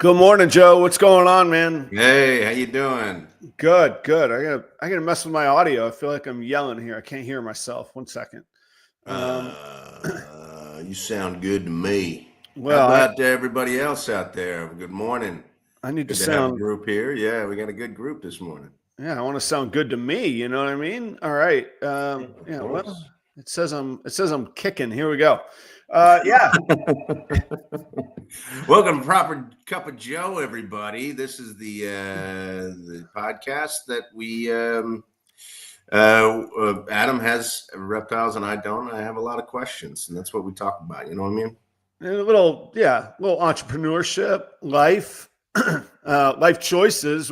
Good morning, Joe. What's going on, man? Hey, how you doing? Good, good. I gotta mess with my audio. I feel like I'm yelling here. I can't hear myself. 1 second. You sound good to me. How Well, about everybody else out there? Good morning. I need to Good to have a sound. group here. Yeah, we got a good group this morning. Yeah, I want to sound good to me. You know what I mean? All right. Of Yeah. Well, course. it says I'm kicking. Here we go. Yeah. Welcome to Proper Cup of Joe, everybody. This is the podcast that we Adam has reptiles and I don't. I have a lot of questions, and that's what we talk about. You know what I mean? And a little entrepreneurship, life, life choices.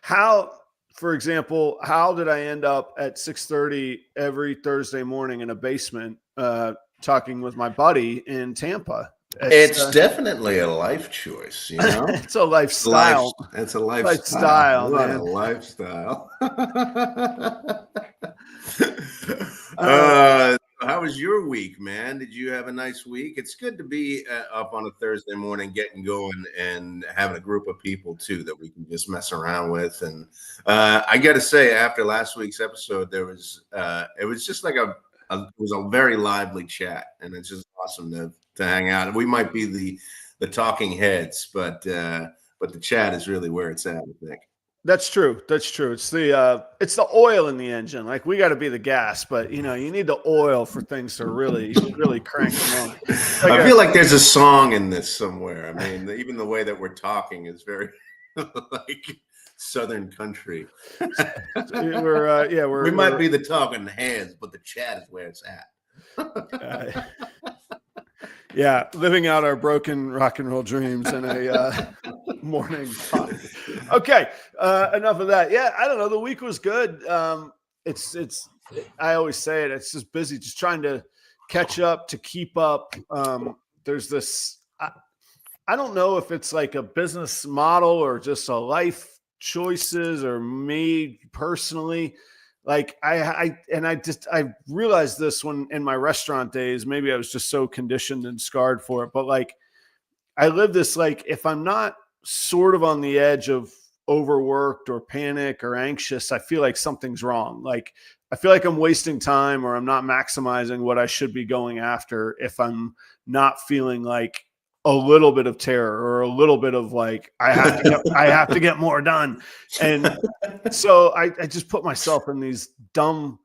How, for example, how did I end up at 6:30 every Thursday morning in a basement talking with my buddy in Tampa? It's definitely a life choice, you know. It's a lifestyle. It's a lifestyle. Lifestyle, What man. a lifestyle. Uh, How was your week, man? Did you have a nice week? It's good to be up on a Thursday morning, getting going, and having a group of people too that we can just mess around with. And I got to say, after last week's episode, it was just like it was a very lively chat, and it's just awesome to hang out. We might be the talking heads, but the chat is really where it's at, I think. That's true. That's true. It's the oil in the engine. Like, we got to be the gas, but you need the oil for things to really, really crank them on. I feel like there's a song in this somewhere. I mean, even the way that we're talking is very like Southern country. We might be the talking heads, but the chat is where it's at. Yeah, living out our broken rock and roll dreams in a morning talk. Okay, enough of that. Yeah, I don't know. The week was good. I always say it. It's just busy, just trying to catch up, to keep up. There's this. I don't know if it's like a business model or just a life choices, or me personally. Like I realized this when in my restaurant days. Maybe I was just so conditioned and scarred for it. But like, I live this, like, if I'm not sort of on the edge of overworked or panic or anxious, I feel like something's wrong. Like, I feel like I'm wasting time, or I'm not maximizing what I should be going after if I'm not feeling like a little bit of terror, or a little bit of like, I have to get more done. And so I just put myself in these not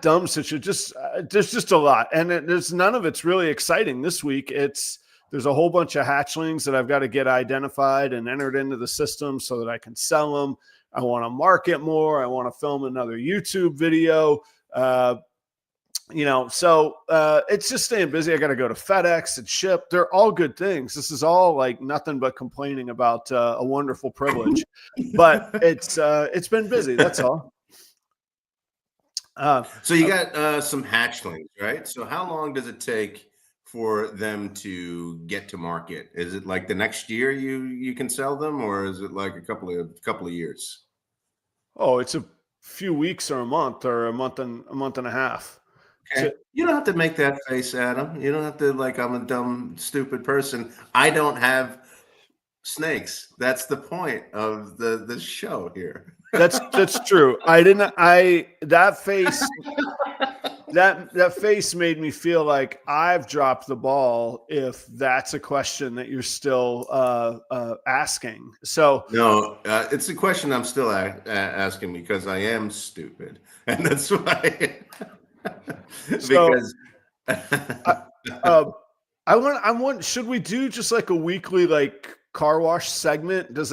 dumb situations, there's just a lot. And there's none of it's really exciting this week. There's a whole bunch of hatchlings that I've got to get identified and entered into the system so that I can sell them. I want to market more. I want to film another YouTube video. So it's just staying busy. I got to go to FedEx and ship. They're all good things. This is all like nothing but complaining about a wonderful privilege, but it's been busy. That's all. So you got some hatchlings, right? So how long does it take for them to get to market? Is it like the next year you can sell them, or is it like a couple of years? Oh, it's a few weeks or a month and a half. Okay. You don't have to make that face, Adam. You don't have to, like, I'm a dumb, stupid person. I don't have snakes. That's the point of the show here. That's true. That face made me feel like I've dropped the ball, if that's a question that you're still asking. So no, it's a question I'm still asking, because I am stupid, and that's why. Because I want. Should we do just like a weekly like car wash segment? Has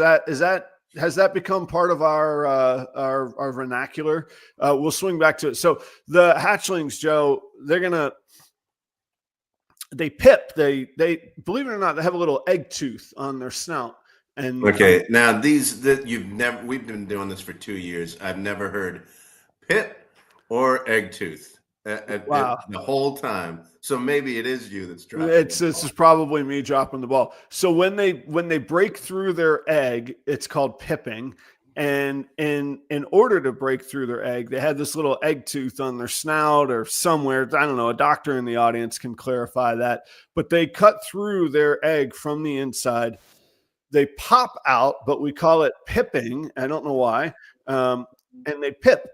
that become part of our vernacular? We'll swing back to it. So the hatchlings, Joe, they pip. They believe it or not, they have a little egg tooth on their snout. And okay, now we've been doing this for 2 years. I've never heard pip or egg tooth. Wow. The whole time. So maybe it is you that's dropping. This is probably me dropping the ball. So when they break through their egg, it's called pipping. And in order to break through their egg, they had this little egg tooth on their snout or somewhere. I don't know. A doctor in the audience can clarify that. But they cut through their egg from the inside. they pop out, but we call it pipping. I don't know why. And they pip.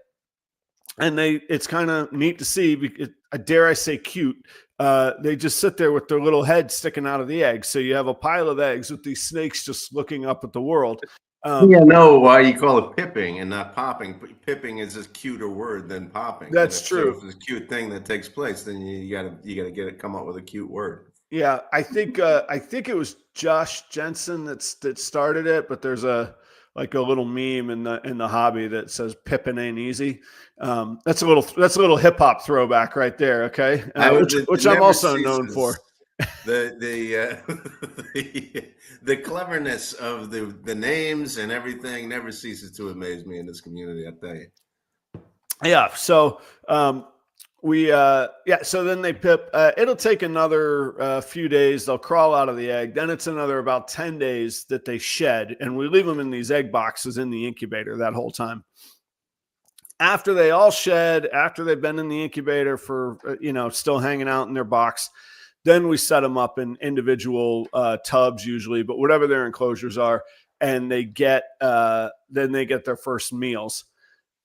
And it's kind of neat to see, because, dare I say cute. They just sit there with their little head sticking out of the egg. So you have a pile of eggs with these snakes just looking up at the world. No, why you call it pipping and not popping. Pipping is a cuter word than popping. That's true. So if it's a cute thing that takes place, then you gotta come up with a cute word. Yeah, I think it was Josh Jensen that started it, but there's a little meme in the hobby that says "Pippin' ain't easy." That's a little hip hop throwback right there. Okay, which I'm also known for. The cleverness of the names and everything never ceases to amaze me in this community, I tell you. Yeah. So so then they pip. It'll take another few days. They'll crawl out of the egg. Then it's another about 10 days that they shed, and we leave them in these egg boxes in the incubator that whole time. After they all shed, after they've been in the incubator for still hanging out in their box, then we set them up in individual tubs usually, but whatever their enclosures are, and they get their first meals.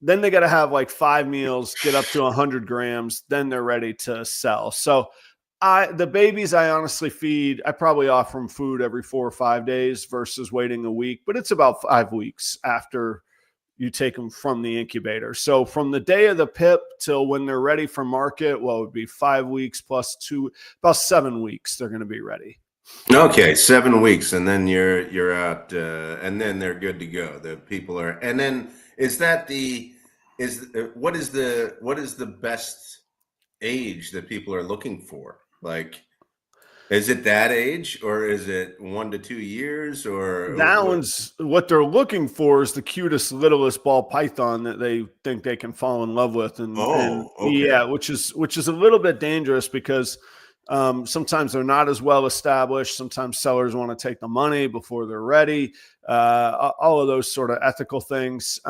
Then they got to have like 5 meals, get up to 100 grams. Then they're ready to sell. So the babies, I honestly feed. I probably offer them food every 4 or 5 days versus waiting a week, but it's about 5 weeks after you take them from the incubator. So from the day of the pip till when they're ready for market, it would be 5 weeks plus 2, about 7 weeks. They're going to be ready. Okay, 7 weeks, and then you're out, and then they're good to go. The people are, and then what is the best age that people are looking for? Like, is it that age, or is it 1 to 2 years, or that one's what they're looking for is the cutest, littlest ball python that they think they can fall in love with, and yeah, which is a little bit dangerous because sometimes they're not as well established. Sometimes sellers want to take the money before they're ready. All of those sort of ethical things.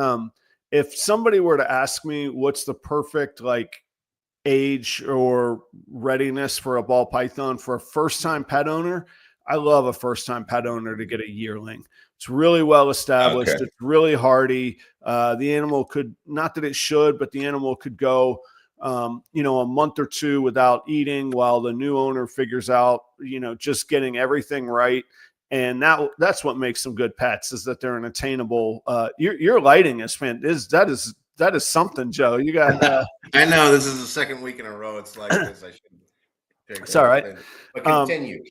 If somebody were to ask me what's the perfect age or readiness for a ball python for a first-time pet owner, I love a first-time pet owner to get a yearling. It's really well established. Okay. It's really hardy. The animal could, not that it should, but the animal could go a month or 2 without eating while the new owner figures out, just getting everything right. And that's what makes them good pets, is that they're an attainable. Your lighting is fantastic. That is something, Joe. You got. I know this is the second week in a row. It's like this. I shouldn't. It's all right. But continue.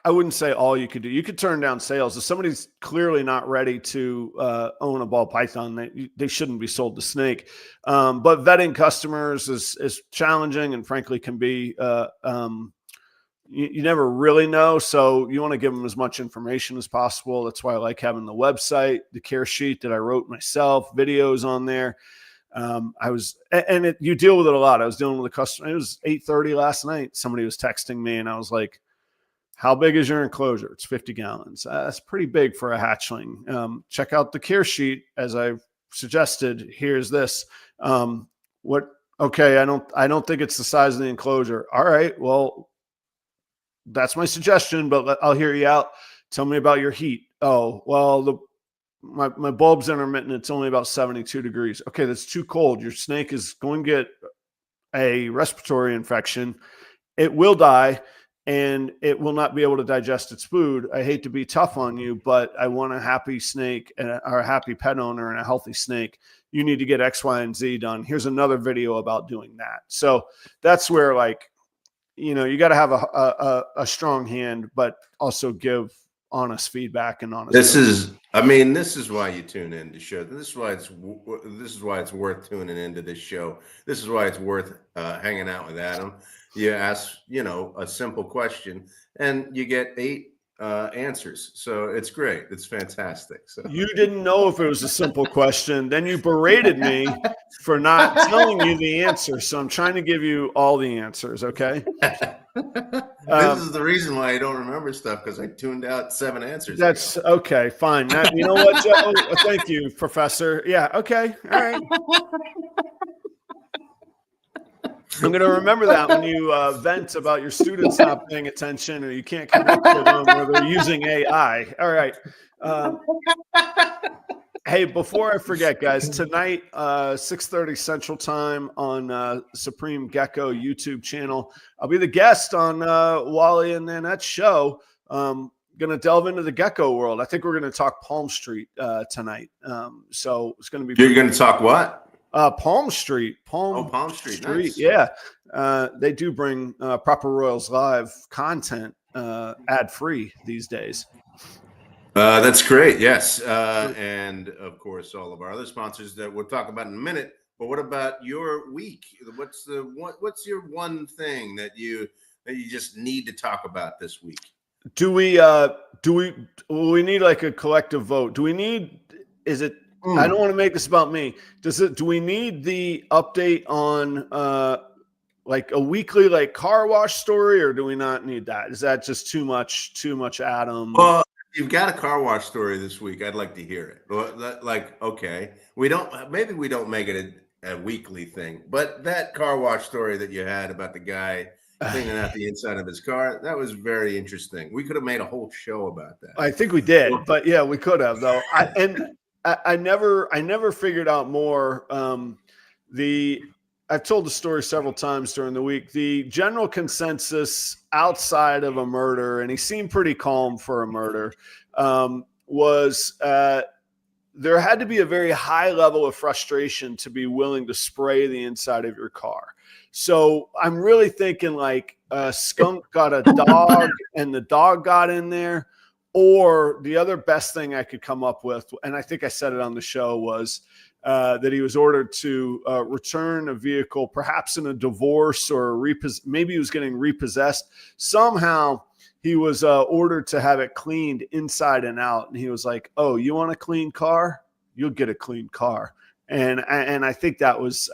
I wouldn't say all you could do. You could turn down sales if somebody's clearly not ready to own a ball python. They shouldn't be sold to snake. But vetting customers is challenging, and frankly can be. You never really know. So you want to give them as much information as possible. That's why I like having the website, the care sheet that I wrote myself, videos on there. You deal with it a lot. I was dealing with a customer. It was 8:30 last night. Somebody was texting me and I was like, how big is your enclosure? It's 50 gallons. That's pretty big for a hatchling. Check out the care sheet. As I suggested, here's this. Okay. I don't think it's the size of the enclosure. All right. Well, that's my suggestion, but I'll hear you out. Tell me about your heat. Oh, well, my bulb's intermittent. It's only about 72 degrees. Okay, that's too cold. Your snake is going to get a respiratory infection. It will die, and it will not be able to digest its food. I hate to be tough on you, but I want a happy snake or a happy pet owner and a healthy snake. You need to get X, Y, and Z done. Here's another video about doing that. So that's where you got to have a strong hand, but also give honest feedback and honest. This is why you tune in to show. This is why it's worth tuning into this show. This is why it's worth hanging out with Adam. You ask, a simple question and you get 8 answers. So it's great. It's fantastic. So you didn't know if it was a simple question. Then you berated me for not telling you the answer. So I'm trying to give you all the answers. Okay. This is the reason why I don't remember stuff, because I tuned out 7 answers. That's ago. Okay. Fine. You know what, Joe? Thank you, Professor. Yeah. Okay. All right. I'm going to remember that when you vent about your students not paying attention or you can't connect with them or they're using AI. All right. Hey, before I forget, guys, tonight, 6:30 Central Time on Supreme Gecko YouTube channel, I'll be the guest on Wally and Nanette's show. Going to delve into the gecko world. I think we're going to talk Palm Street tonight. So it's going to be. You're going to talk what? Palm Street. Palm Street. Nice. Yeah. They do bring Proper Royals Live content ad-free these days. That's great. Yes. And of course, all of our other sponsors that we'll talk about in a minute. But what about your week? What's your one thing that you just need to talk about this week? Do we need like a collective vote? Is it, I don't want to make this about me. Do we need the update on like a weekly like car wash story, or do we not need that? Is that just too much Adam? Well, you've got a car wash story this week. I'd like to hear it. Like, okay, maybe we don't make it a weekly thing, but that car wash story that you had about the guy cleaning out the inside of his car, that was very interesting. We could have made a whole show about that. I think we did, but yeah, we could have though. I never figured out more. I've told the story several times during the week. The general consensus outside of a murder, and he seemed pretty calm for a murder, was there had to be a very high level of frustration to be willing to spray the inside of your car. So I'm really thinking like a skunk got a dog and the dog got in there. Or the other best thing I could come up with, and I think I said it on the show, was that he was ordered to return a vehicle, perhaps in a divorce or maybe he was getting repossessed. Somehow he was ordered to have it cleaned inside and out. And he was like, "Oh, you want a clean car? You'll get a clean car." And I think that's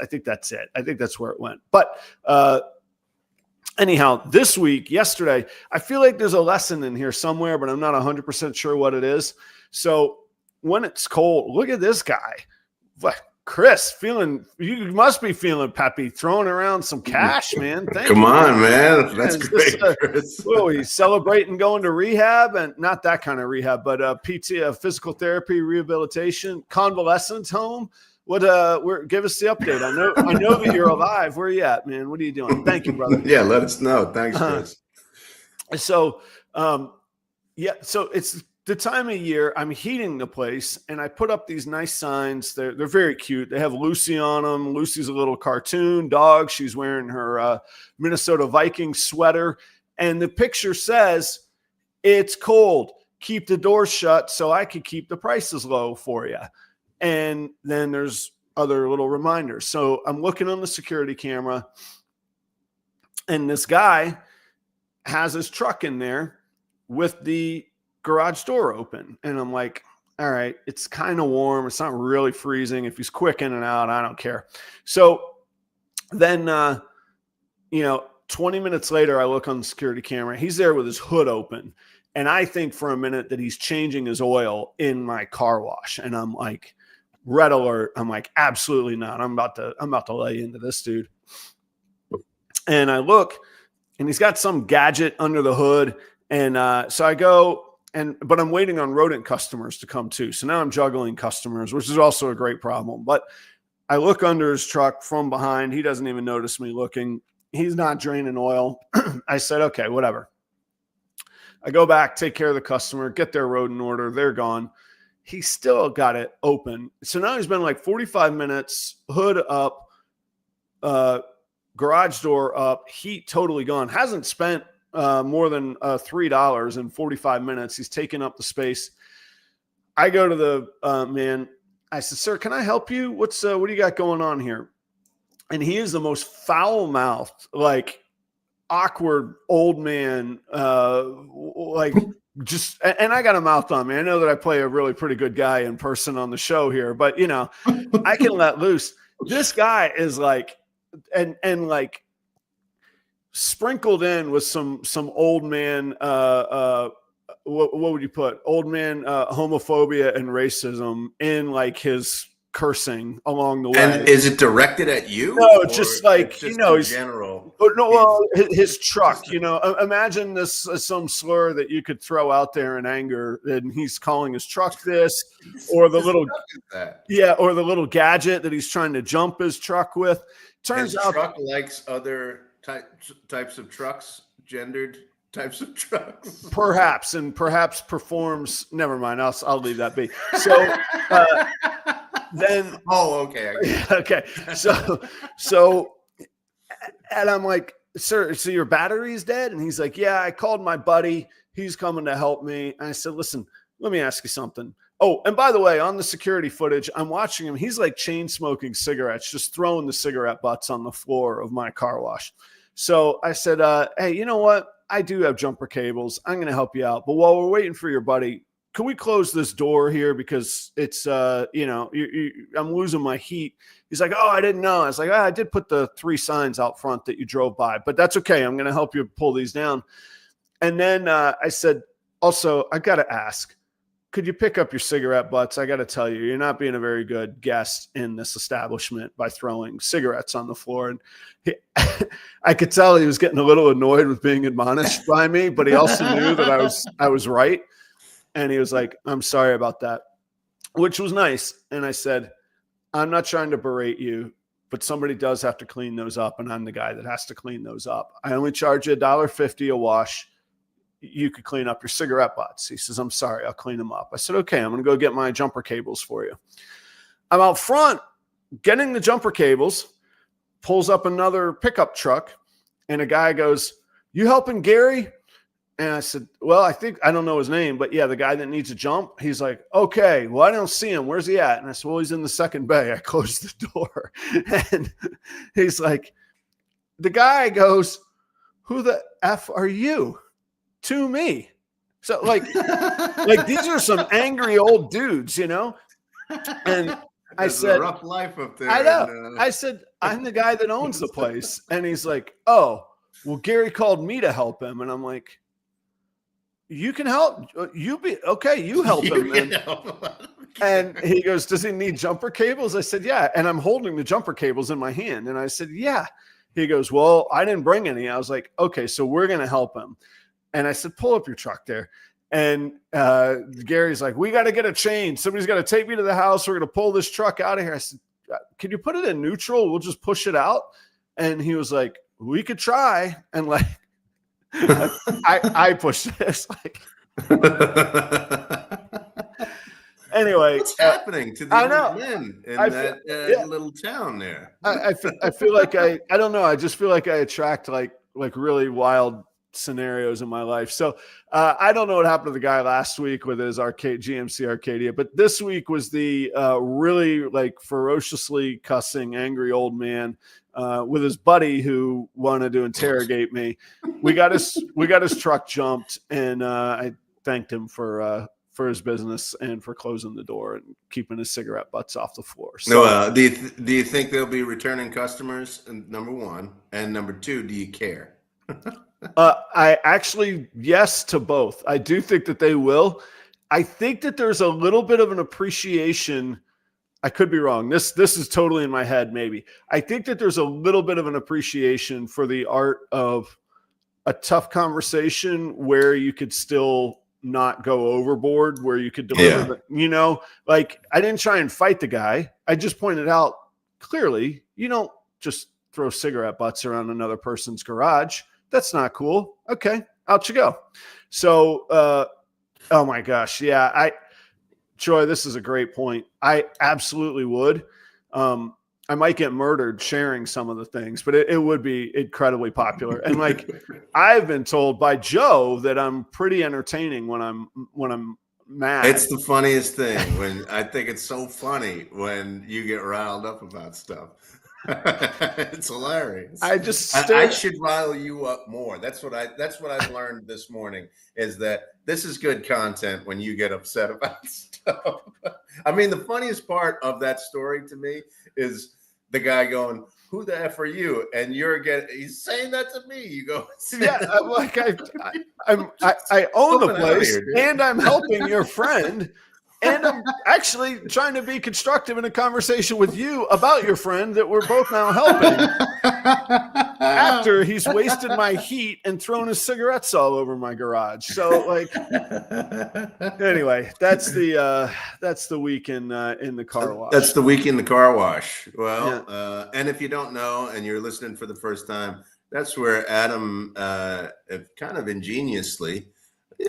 it. I think that's where it went. But anyhow, yesterday, I feel like there's a lesson in here somewhere, but I'm not 100% sure what it is. So when it's cold, look at this guy. Chris, you must be feeling peppy, throwing around some cash, man. Come on, man. That's great, Chris. He's celebrating going to rehab, and not that kind of rehab, but PT, physical therapy, rehabilitation, convalescence home. Give us the update. I know that you're alive. Where are you at, man? What are you doing? Thank you, brother. Yeah, let us know. Thanks, Chris. So it's the time of year. I'm heating the place, and I put up these nice signs. They're very cute. They have Lucy on them. Lucy's a little cartoon dog. She's wearing her Minnesota Vikings sweater, and the picture says, "It's cold. Keep the doors shut so I can keep the prices low for you." And then there's other little reminders. So I'm looking on the security camera, and this guy has his truck in there with the garage door open. And I'm like, all right, it's kind of warm. It's not really freezing. If he's quick in and out, I don't care. So then, 20 minutes later, I look on the security camera. He's there with his hood open. And I think for a minute that he's changing his oil in my car wash. And I'm like, red alert. I'm like, absolutely not. I'm about to lay into this dude. And I look, and he's got some gadget under the hood. And so I go, but I'm waiting on rodent customers to come too. So now I'm juggling customers, which is also a great problem. But I look under his truck from behind. He doesn't even notice me looking. He's not draining oil. I said, okay, whatever. I go back, take care of the customer, get their rodent order. They're gone. He's still got it open. So now he's been like 45 minutes, hood up, garage door up, heat totally gone. Hasn't spent more than $3 in 45 minutes. He's taken up the space. I go to the man. I said, "Sir, can I help you? What do you got going on here?" And he is the most foul-mouthed, like awkward old man, like just, and I got a mouth on me. I know that I play a really pretty good guy in person on the show here, but I can let loose. This guy is like, and like sprinkled in with some old man, what would you put? Old man homophobia and racism in like his cursing along the way. And is it directed at you? No, just like, just he's general. No, well, his truck, imagine this as some slur that you could throw out there in anger, and he's calling his truck this, or the little, or the little gadget that he's trying to jump his truck with. Turns out truck likes other types of trucks, gendered types of trucks, perhaps performs. Never mind. I'll leave that be. So then, okay. So, and I'm like, sir, so your battery's dead? And he's like, yeah, I called my buddy. He's coming to help me. And I said, listen, let me ask you something. Oh, and by the way, on the security footage, I'm watching him. He's like chain smoking cigarettes, just throwing the cigarette butts on the floor of my car wash. So I said, hey, you know what? I do have jumper cables. I'm going to help you out. But while we're waiting for your buddy, can we close this door here? Because it's, I'm losing my heat. He's like, oh, I didn't know. I was like, I did put the 3 signs out front that you drove by, but that's okay. I'm going to help you pull these down. And then I said, also, I got to ask, could you pick up your cigarette butts? I got to tell you, you're not being a very good guest in this establishment by throwing cigarettes on the floor. And I could tell he was getting a little annoyed with being admonished by me, but he also knew that I was right. And he was like, I'm sorry about that, which was nice. And I said, I'm not trying to berate you, but somebody does have to clean those up. And I'm the guy that has to clean those up. I only charge you $1.50 a wash. You could clean up your cigarette butts. He says, I'm sorry, I'll clean them up. I said, okay, I'm going to go get my jumper cables for you. I'm out front getting the jumper cables, pulls up another pickup truck, and a guy goes, you helping Gary? And I said, well, I don't know his name, but yeah, the guy that needs a jump. He's like, okay, well, I don't see him. Where's he at? And I said, well, he's in the second bay. I closed the door. And he's like, the guy goes, who the F are you? To me. So like these are some angry old dudes, And I said, a rough life up there. I know. I said, I'm the guy that owns the place. And he's like, oh, well, Gary called me to help him. And I'm like, you can help. You help him. And he goes, does he need jumper cables? I said, yeah. And I'm holding the jumper cables in my hand. And I said, yeah. He goes, well, I didn't bring any. I was like, okay, so we're going to help him. And I said, pull up your truck there. And Gary's like, we got to get a chain. Somebody's got to take me to the house. We're going to pull this truck out of here. I said, can you put it in neutral? We'll just push it out. And he was like, we could try. And like, I pushed it. It's like, anyway. What's happening to these men in that little town there? I feel like I don't know. I just feel like I attract like really wild scenarios in my life. So I don't know what happened to the guy last week with his GMC Arcadia, but this week was the really like ferociously cussing, angry old man with his buddy who wanted to interrogate me. We got his truck jumped, and I thanked him for his business and for closing the door and keeping his cigarette butts off the floor. So, do you think they'll be returning customers? Number one, and number two, do you care? I actually, yes to both. I do think that they will. I think that there's a little bit of an appreciation. I could be wrong. This is totally in my head, maybe. I think that there's a little bit of an appreciation for the art of a tough conversation where you could still not go overboard, where you could deliver, like I didn't try and fight the guy. I just pointed out clearly, you don't just throw cigarette butts around another person's garage. That's not cool. Okay, out you go. So, oh my gosh. Yeah. Troy, this is a great point. I absolutely would. I might get murdered sharing some of the things, but it would be incredibly popular. And like, I've been told by Joe that I'm pretty entertaining when I'm mad. It's the funniest thing when I think it's so funny when you get riled up about stuff. It's hilarious. I should rile you up more. That's what I've learned this morning is that this is good content when you get upset about stuff. I mean, the funniest part of that story to me is the guy going, "Who the F are you?" And he's saying that to me. You go, yeah, like I own the place and I'm helping your friend. And I'm actually trying to be constructive in a conversation with you about your friend that we're both now helping after he's wasted my heat and thrown his cigarettes all over my garage. So like, anyway, that's the week in the car wash. That's the week in the car wash. Well, Yeah. and if you don't know and you're listening for the first time, that's where Adam kind of ingeniously,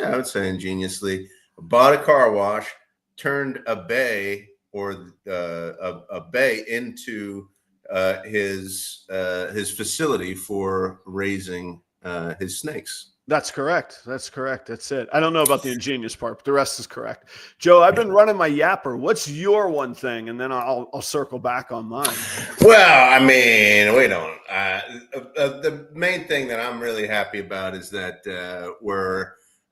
I would say ingeniously, bought a car wash, turned a bay or a bay into his facility for raising his snakes. That's correct. That's correct. That's it. I don't know about the ingenious part, but the rest is correct. Joe, I've been running my yapper. What's your one thing? And then I'll circle back on mine. Well, I mean, we don't. The main thing that I'm really happy about is that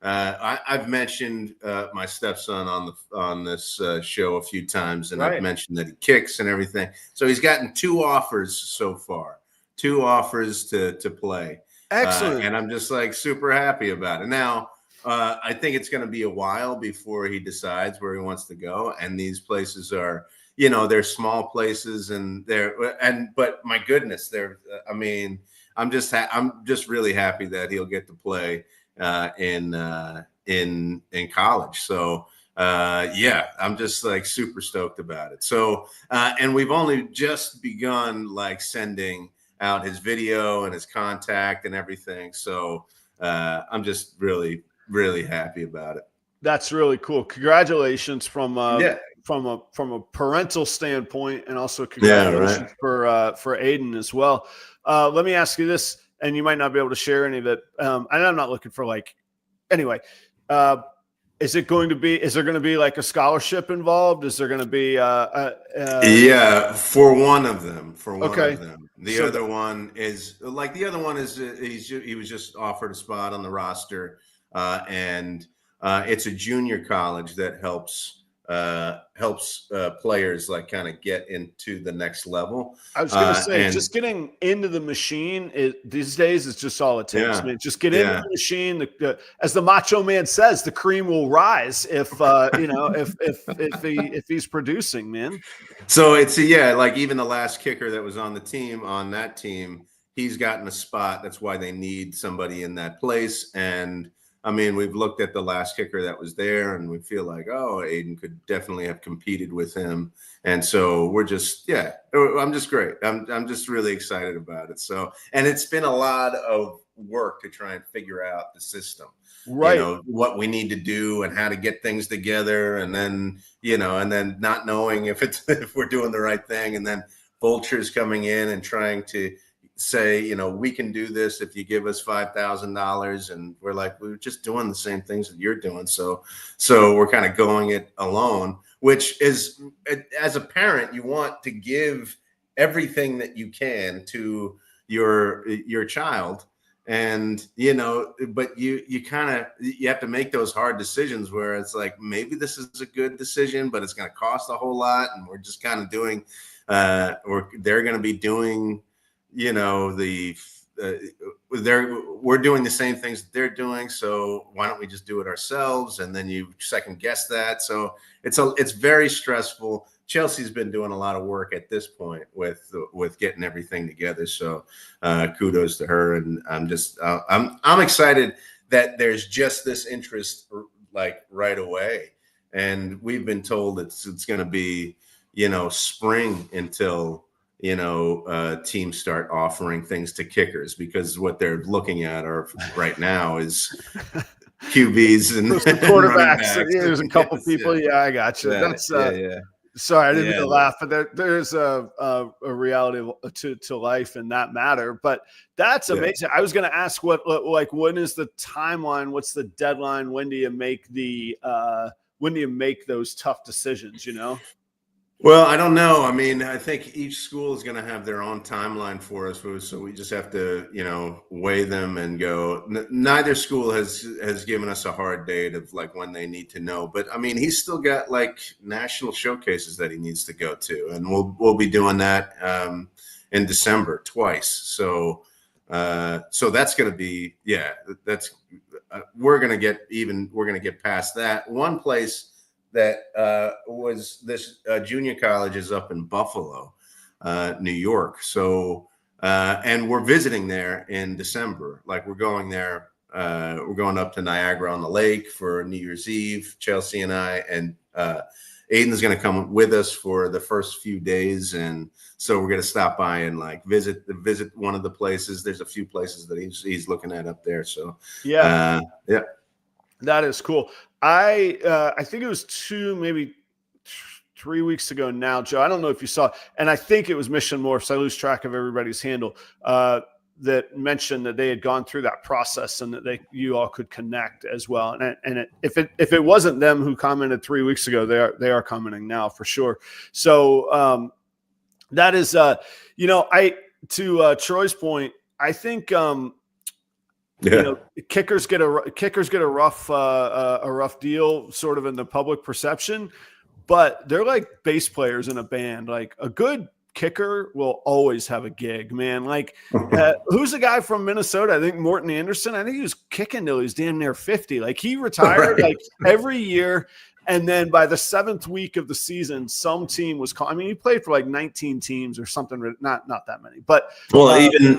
I've mentioned my stepson on this show a few times, and I've mentioned that he kicks and everything. So he's gotten 2 offers so far, 2 offers to play. Excellent. And I'm just like super happy about it. Now, I think it's going to be a while before he decides where he wants to go. And these places are, they're small places, but my goodness, I'm just really happy that he'll get to play in college. So I'm just like super stoked about it. So and we've only just begun like sending out his video and his contact and everything. So I'm just really, really happy about it. That's really cool. Congratulations from a parental standpoint, and also congratulations for Aiden as well. Let me ask you this, and you might not be able to share any of it. And I'm not looking for anyway. Is there going to be like a scholarship involved? Is there going to be for one of them, Okay. Of them. The other one is he was just offered a spot on the roster, and it's a junior college that helps players like kind of get into the next level. I was going to say, just getting into the machine these days is just all it takes. I mean, just get into the machine. As the Macho Man says, the cream will rise if he's producing, man. So it's like even the last kicker that was on that team, he's gotten a spot. That's why they need somebody in that place. And I mean, we've looked at the last kicker that was there, and we feel like, Aiden could definitely have competed with him. And so we're just, I'm just great. I'm just really excited about it. So, and it's been a lot of work to try and figure out the system, right? What we need to do and how to get things together, and then not knowing if we're doing the right thing, and then vultures coming in and trying to say, we can do this if you give us $5,000, and we're like, we're just doing the same things that you're doing. So we're kind of going it alone, which is, as a parent, you want to give everything that you can to your child. And, but you have to make those hard decisions where it's like, maybe this is a good decision, but it's going to cost a whole lot. And we're just kind of doing, they're going to be doing, we're doing the same things that they're doing. So why don't we just do it ourselves? And then you second guess that. So it's very stressful. Chelsea's been doing a lot of work at this point with getting everything together. So kudos to her. And I'm excited that there's just this interest like right away. And we've been told it's going to be, spring until teams start offering things to kickers, because what they're looking at right now is QBs and quarterbacks. There's a couple people. Yeah, I got you. That's sorry, I didn't mean to laugh, but there's a reality to life in that matter. But that's amazing. I was going to ask when is the timeline? What's the deadline? When do you make those tough decisions? Well, I don't know. I mean, I think each school is going to have their own timeline for us. So we just have to, weigh them and go. Neither school has given us a hard date of like when they need to know. But I mean, he's still got like national showcases that he needs to go to. And we'll be doing that in December twice. So that's going to be, we're going to get past that. One place that was this junior college is up in Buffalo, New York. So, and we're visiting there in December. Like we're going there. We're going up to Niagara on the Lake for New Year's Eve. Chelsea and I, and Aiden's going to come with us for the first few days, and so we're going to stop by and like visit one of the places. There's a few places that he's looking at up there. So yeah. That is cool. I think it was maybe 3 weeks ago now, Joe. I don't know if you saw, and I think it was Mission Morphs. I lose track of everybody's handle. That mentioned that they had gone through that process and that you all could connect as well. And if it wasn't them who commented 3 weeks ago, they are commenting now for sure. So that is to Troy's point, I think kickers get a rough deal sort of in the public perception, but they're like bass players in a band. Like a good kicker will always have a gig, man. Like who's the guy from Minnesota? I think Morton Anderson. I think he was kicking till he's damn near 50. Like he retired like every year. And then by the 7th week of the season, some team was called. I mean, he played for like 19 teams or something. Not that many, but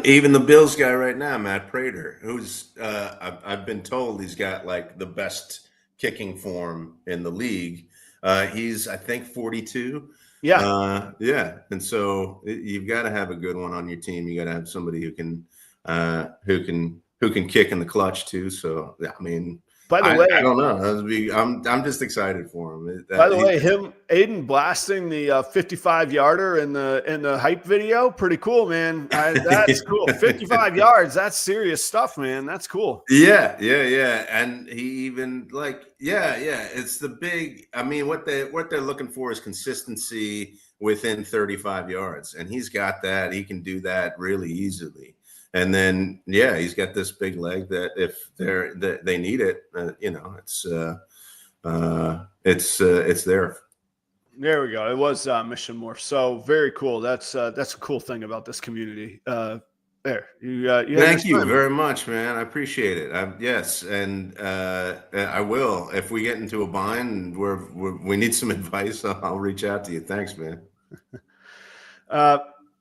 even the Bills guy right now, Matt Prater, who's I've been told he's got like the best kicking form in the league. He's I think 42. Yeah. And so you've got to have a good one on your team. You got to have somebody who can kick in the clutch too. So I mean. By the way, I don't know. I'm just excited for him. By the way, Aiden blasting the 55-yarder in the hype video, pretty cool, man. That's cool. 55 yards, that's serious stuff, man. That's cool. Yeah. And he even it's the big. I mean, what they're looking for is consistency within 35 yards, and he's got that. He can do that really easily. And then, he's got this big leg that if they need it, it's there. There we go. It was Mission Morph. So very cool. That's a cool thing about this community. Thank you very much, man. I appreciate it. Yes, and I will. If we get into a bind and we need some advice, I'll reach out to you. Thanks, man.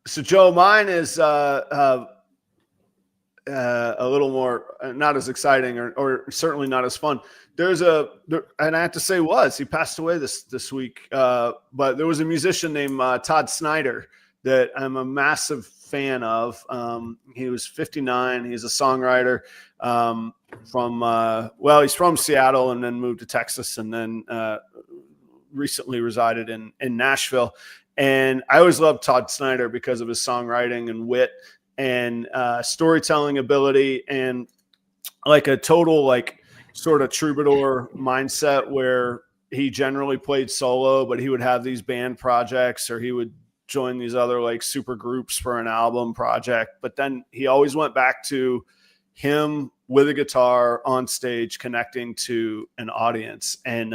So Joe, mine is a little more not as exciting or certainly not as fun. And I have to say he passed away this week. But there was a musician named Todd Snyder that I'm a massive fan of. He was 59. He's a songwriter he's from Seattle and then moved to Texas and then recently resided in Nashville. And I always loved Todd Snyder because of his songwriting and wit and storytelling ability and like a total like sort of troubadour mindset where he generally played solo, but he would have these band projects or he would join these other like super groups for an album project. But then he always went back to him with a guitar on stage connecting to an audience. And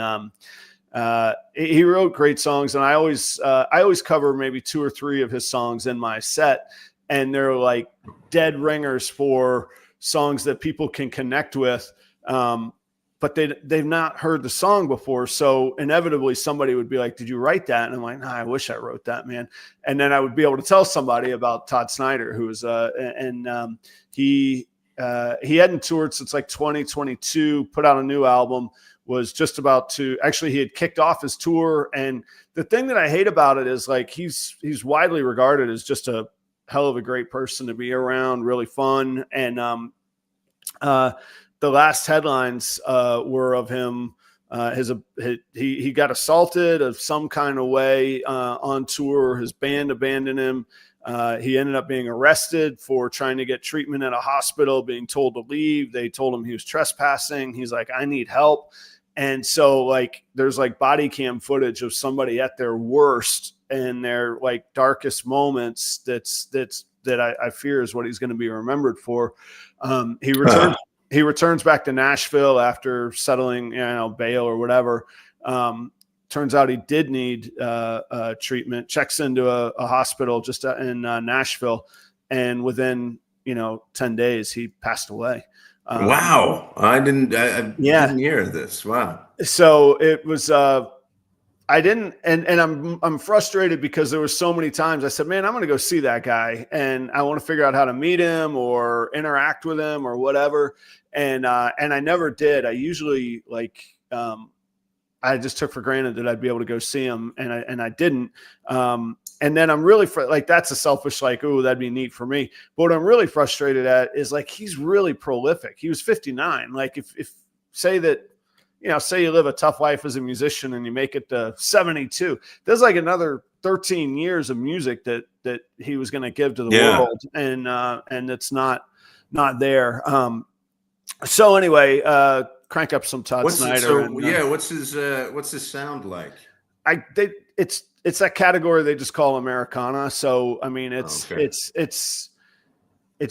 he wrote great songs. And I always cover maybe 2 or 3 of his songs in my set. And they're like dead ringers for songs that people can connect with. But they've not heard the song before. So inevitably somebody would be like, did you write that? And I'm like, I wish I wrote that, man. And then I would be able to tell somebody about Todd Snyder, who was, he hadn't toured since like 2022, put out a new album, was just about to, actually he had kicked off his tour. And the thing that I hate about it is like, he's widely regarded as just a hell of a great person to be around, really fun. And the last headlines were of him. He got assaulted of some kind of way on tour. His band abandoned him. He ended up being arrested for trying to get treatment at a hospital, being told to leave. They told him he was trespassing. He's like, I need help. And so like, there's like body cam footage of somebody at their worst and their like darkest moments. That I fear is what he's going to be remembered for. He returns back to Nashville after settling, bail or whatever. Turns out he did need treatment. Checks into a hospital just in Nashville, and within 10 days he passed away. Wow, I didn't hear this. Wow. So it was I didn't, and I'm frustrated because there were so many times I said, man, I'm going to go see that guy and I want to figure out how to meet him or interact with him or whatever. And I never did. I usually I just took for granted that I'd be able to go see him, and I didn't. And then I'm really like, that's a selfish, like, oh, that'd be neat for me. But what I'm really frustrated at is like, he's really prolific. He was 59. Like if say that, say you live a tough life as a musician and you make it to 72, there's like another 13 years of music that he was going to give to the world. And it's not there. So anyway, crank up some Todd Snyder. What's his sound like? It's that category they just call Americana. So I mean, it's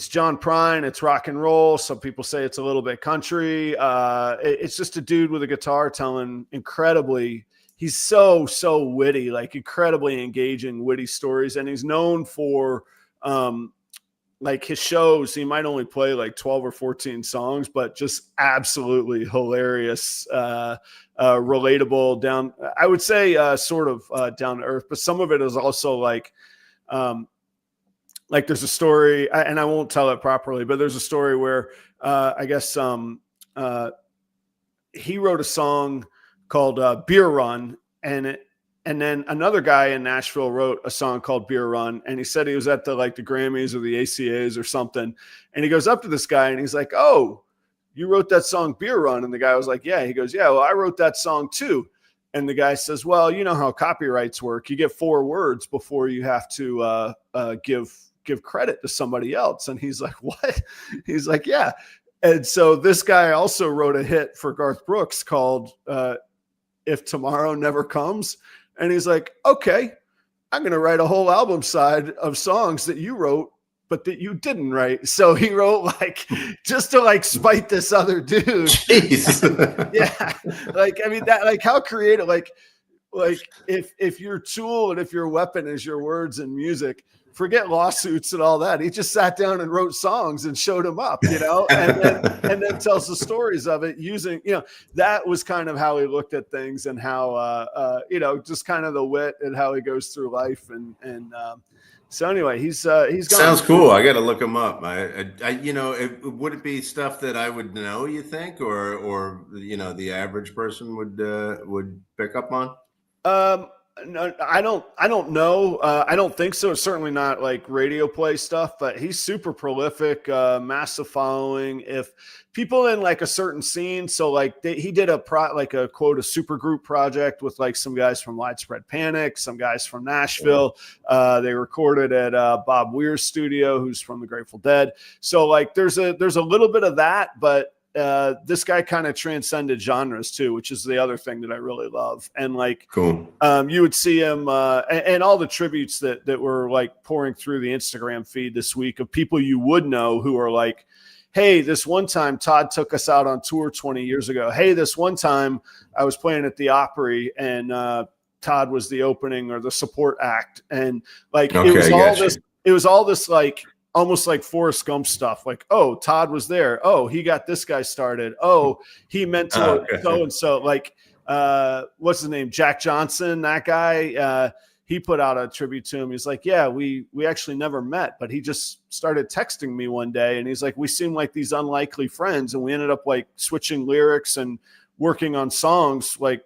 John Prine, it's rock and roll. Some people say it's a little bit country. It's just a dude with a guitar telling he's so witty, like incredibly engaging, witty stories. And he's known for like his shows, he might only play like 12 or 14 songs, but just absolutely hilarious, relatable, I would say sort of down to earth, but some of it is also like there's a story, and I won't tell it properly, but there's a story where I guess he wrote a song called Beer Run, and then another guy in Nashville wrote a song called Beer Run. And he said he was at the Grammys or the ACAs or something. And he goes up to this guy and he's like, oh, you wrote that song Beer Run? And the guy was like, yeah. He goes, yeah, well, I wrote that song too. And the guy says, well, you know how copyrights work. You get 4 words before you have to give credit to somebody else. And he's like, what? He's like, yeah. And so this guy also wrote a hit for Garth Brooks called If Tomorrow Never Comes. And he's like, okay, I'm going to write a whole album side of songs that you wrote, but that you didn't write. So he wrote just to spite this other dude. Jeez. Yeah. I mean, that, how creative, if your tool and if your weapon is your words and music, forget lawsuits and all that. He just sat down and wrote songs and showed them up, and then tells the stories of it using, that was kind of how he looked at things and how, just kind of the wit and how he goes through life. And so anyway, he's gone. Sounds cool. I got to look him up. Would it be stuff that I would know, you think, or the average person would pick up on? No, I don't know. I don't think so. It's certainly not like radio play stuff, but he's super prolific, massive following. If people in a certain scene, so he did a super group project with some guys from Widespread Panic, some guys from Nashville. They recorded at Bob Weir's studio, who's from the Grateful Dead. So there's a little bit of that, but this guy kind of transcended genres too, which is the other thing that I really love. And cool. You would see him and all the tributes that were pouring through the Instagram feed this week of people you would know who are like, hey, this one time Todd took us out on tour 20 years ago. Hey, this one time I was playing at the Opry and Todd was the opening or the support act. And it was all this almost like Forrest Gump stuff. Oh, Todd was there. Oh, he got this guy started. Oh, he mentored so-and-so. What's his name? Jack Johnson, that guy. He put out a tribute to him. He's like, yeah, we actually never met, but he just started texting me one day. And he's like, we seem like these unlikely friends. And we ended up switching lyrics and working on songs like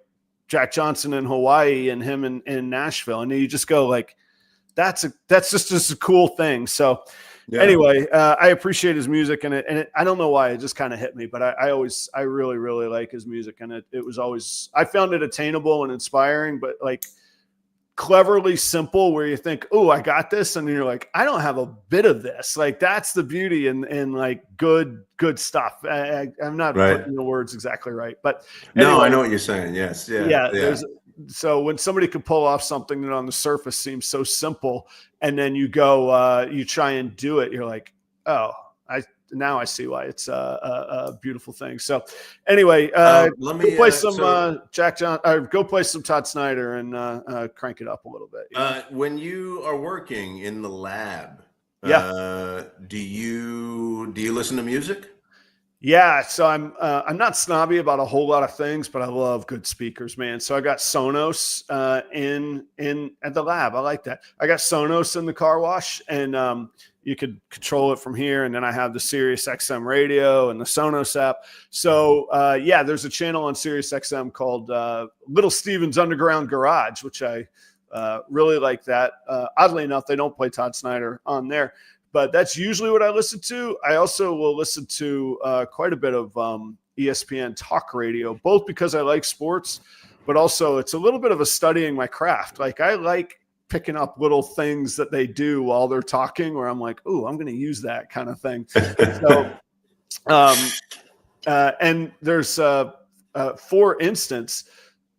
Jack Johnson in Hawaii and him in Nashville. And you just go that's just a cool thing. So, yeah. Anyway, I appreciate his music, and I don't know why it just kind of hit me, but I really, really like his music, and it was always, I found it attainable and inspiring, but cleverly simple, where you think, oh, I got this, and you're like, I don't have a bit of this. That's the beauty in good stuff. I'm not putting the words exactly right, but anyway, no, I know what you're saying. Yes, yeah. So when somebody could pull off something that on the surface seems so simple, and then you go, you try and do it, you're like, oh, now I see why it's a beautiful thing. So anyway, go play some Jack John, or go play some Todd Snyder and crank it up a little bit. When you are working in the lab, do you listen to music? Yeah, so I'm not snobby about a whole lot of things, but I love good speakers, man. So I got Sonos in at the lab. I like that. I got Sonos in the car wash, and you could control it from here. And then I have the Sirius XM radio and the Sonos app. So yeah, there's a channel on Sirius XM called Little Steven's Underground Garage, which I really like that. Oddly enough, they don't play Todd Snyder on there. But that's usually what I listen to. I also will listen to quite a bit of ESPN talk radio, both because I like sports, but also it's a little bit of a studying my craft. Like I like picking up little things that they do while they're talking where I'm like, ooh, I'm going to use that kind of thing. So, and there's, for instance,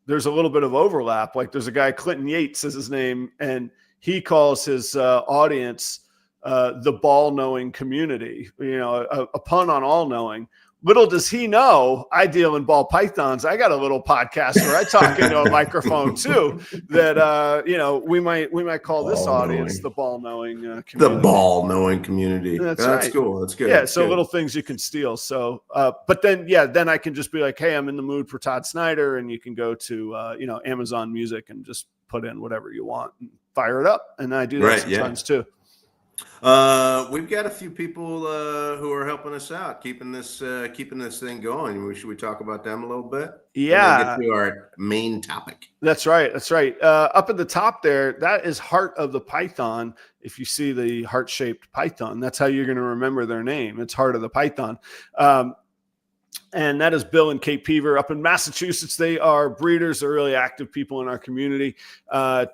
there's a little bit of overlap. Like there's a guy, Clinton Yates is his name, and he calls his audience the ball knowing community, a pun on all knowing. Little does he know, I deal in ball pythons. I got a little podcast where I talk into a microphone too. That we might call this audience the ball knowing community. The ball knowing community. That's right. Cool. That's good. Yeah. That's so good. Little things you can steal. So, but then I can just be like, hey, I'm in the mood for Todd Snyder, and you can go to Amazon Music and just put in whatever you want and fire it up. And I do that sometimes too. We've got a few people who are helping us out, keeping this thing going. Should we talk about them a little bit? Yeah. Get to our main topic. That's right. Up at the top there, that is Heart of the Python. If you see the heart-shaped python, that's how you're going to remember their name. It's Heart of the Python. And that is Bill and Kate Peaver up in Massachusetts. They are breeders. They're really active people in our community.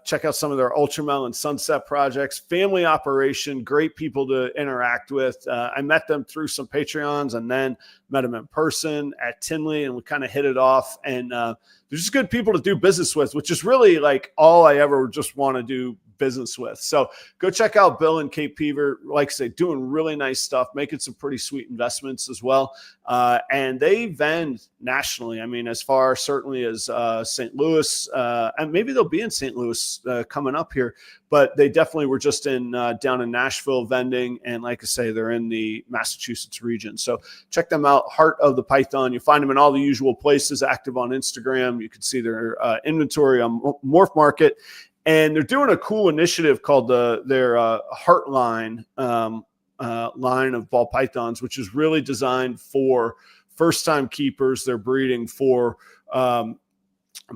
Check out some of their Ultramel and Sunset projects. Family operation, great people to interact with. I met them through some Patreons and then met them in person at Tinley, and we kind of hit it off. And they're just good people to do business with, which is really like all I ever just want to do business with. So go check out Bill and Kate Peaver. Like I say, doing really nice stuff, making some pretty sweet investments as well. And they vend nationally. I mean, as far certainly as St. Louis, and maybe they'll be in St. Louis coming up here, but they definitely were just down in Nashville vending. And like I say, they're in the Massachusetts region. So check them out. Heart of the Python. You find them in all the usual places, active on Instagram. You can see their inventory on Morph Market. And they're doing a cool initiative called their Heartline line of ball pythons, which is really designed for first-time keepers. They're breeding for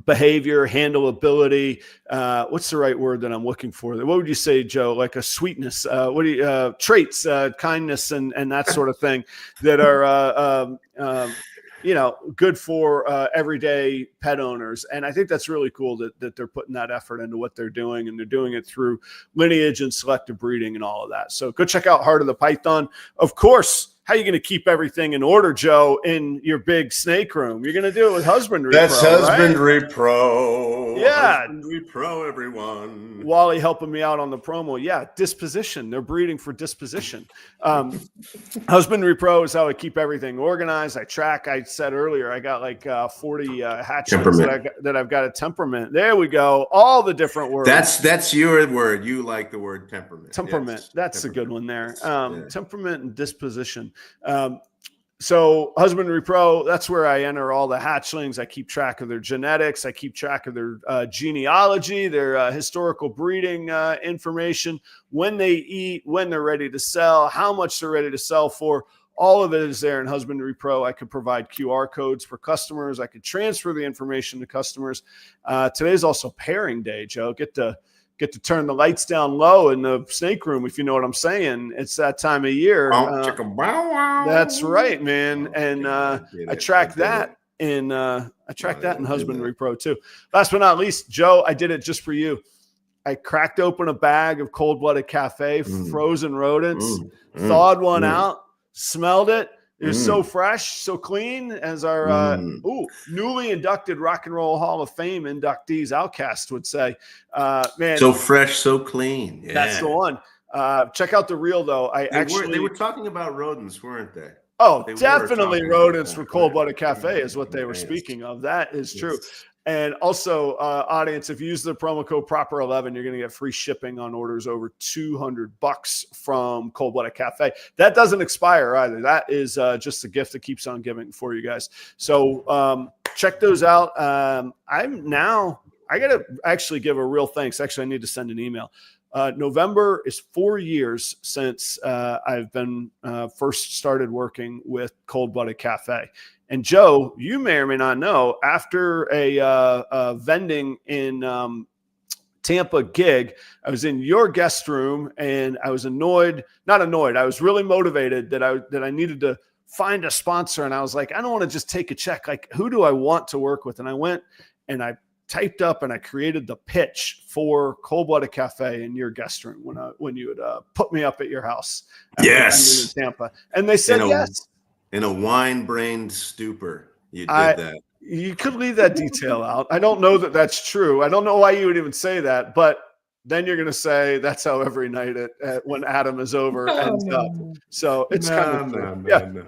behavior, handleability. What's the right word that I'm looking for? What would you say, Joe? Like a sweetness? Traits, kindness, and that sort of thing that are good for everyday pet owners. And I think that's really cool that they're putting that effort into what they're doing, and they're doing it through lineage and selective breeding and all of that. So go check out Heart of the Python. Of course, how are you going to keep everything in order, Joe, in your big snake room? You're going to do it with Husbandry. That's Pro, Husbandry.pro. Right? Yeah. Husbandry.pro, everyone. Wally helping me out on the promo. Yeah, disposition. They're breeding for disposition. Husbandry.pro is how I keep everything organized. I track. I said earlier, I got like 40 hatchlings that I've got a temperament. There we go. All the different words. That's your word. You like the word temperament. Temperament. Yes. That's temperament. A good one there. Temperament and disposition. So Husbandry.pro, that's where I enter all the hatchlings. I keep track of their genetics. I keep track of their genealogy, their historical breeding information, when they eat, when they're ready to sell, how much they're ready to sell for. All of it is there in Husbandry.pro. I could provide QR codes for customers. I could transfer the information to customers. Today's also pairing day, Joe. Get to turn the lights down low in the snake room, if you know what I'm saying. It's that time of year. That's right, man. And I track that in Husbandry.pro too. Last but not least, Joe, I did it just for you. I cracked open a bag of cold-blooded cafe, frozen rodents, thawed one out, smelled it. It was so fresh, so clean, as our newly inducted Rock and Roll Hall of Fame inductees, Outcast, would say. Man, so fresh, so clean. Yeah. That's the one. Check out the reel, though. They were talking about rodents, weren't they? Oh, definitely rodents for Cold Blooded Cafe is what they were speaking of. That is true. And also, audience, if you use the promo code Proper11, you're going to get free shipping on orders over $200 from Cold Blooded Cafe. That doesn't expire either. That is just a gift that keeps on giving for you guys. So check those out. I got to actually give a real thanks. Actually, I need to send an email. November is 4 years since I've been first started working with Cold Blooded Cafe. And Joe, you may or may not know, after a vending in Tampa gig, I was in your guest room and I was not annoyed. I was really motivated that I needed to find a sponsor. And I was like, I don't want to just take a check. Like, who do I want to work with? And I went and I typed up and I created the pitch for Cold Blooded Cafe in your guest room when you would put me up at your house. Yes. In Tampa. And they said yes. In a wine-brained stupor, you did that. You could leave that detail out. I don't know that that's true. I don't know why you would even say that, but then you're going to say that's how every night when Adam is over ends up. So it's kind of no.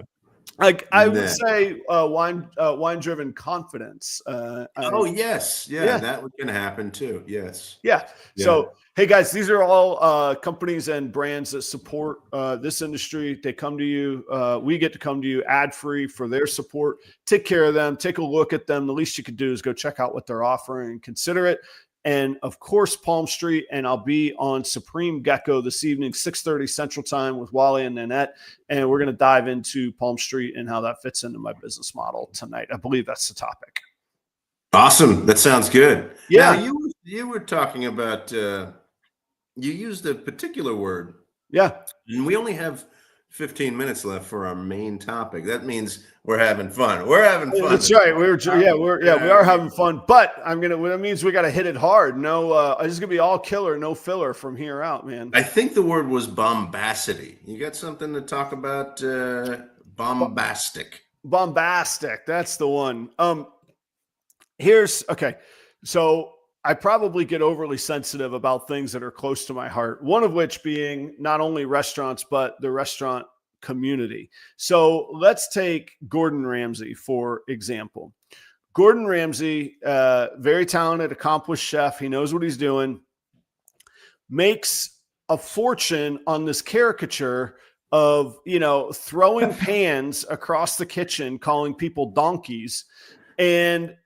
Like I would say wine-driven confidence. Yes. Yeah, that can happen too. Yes. Yeah. So, hey guys, these are all companies and brands that support this industry. They come to you. We get to come to you ad-free for their support. Take care of them. Take a look at them. The least you could do is go check out what they're offering and consider it. And of course, Palm Street, and I'll be on Supreme Gecko this evening, 6:30 Central Time with Wally and Nanette. And we're going to dive into Palm Street and how that fits into my business model tonight. I believe that's the topic. Awesome. That sounds good. Yeah. Now, you were talking about, you used a particular word. Yeah. And we only have 15 minutes left for our main topic. That means we're having fun. We're having fun. That's right. We are having fun, but that means we got to hit it hard. No, it's gonna be all killer, no filler from here out, man. I think the word was bombacity. You got something to talk about? Bombastic. Bombastic. That's the one. Okay. So I probably get overly sensitive about things that are close to my heart. One of which being not only restaurants, but the restaurant community. So let's take Gordon Ramsay, for example. Gordon Ramsay, very talented, accomplished chef. He knows what he's doing, makes a fortune on this caricature of, throwing pans across the kitchen, calling people donkeys. And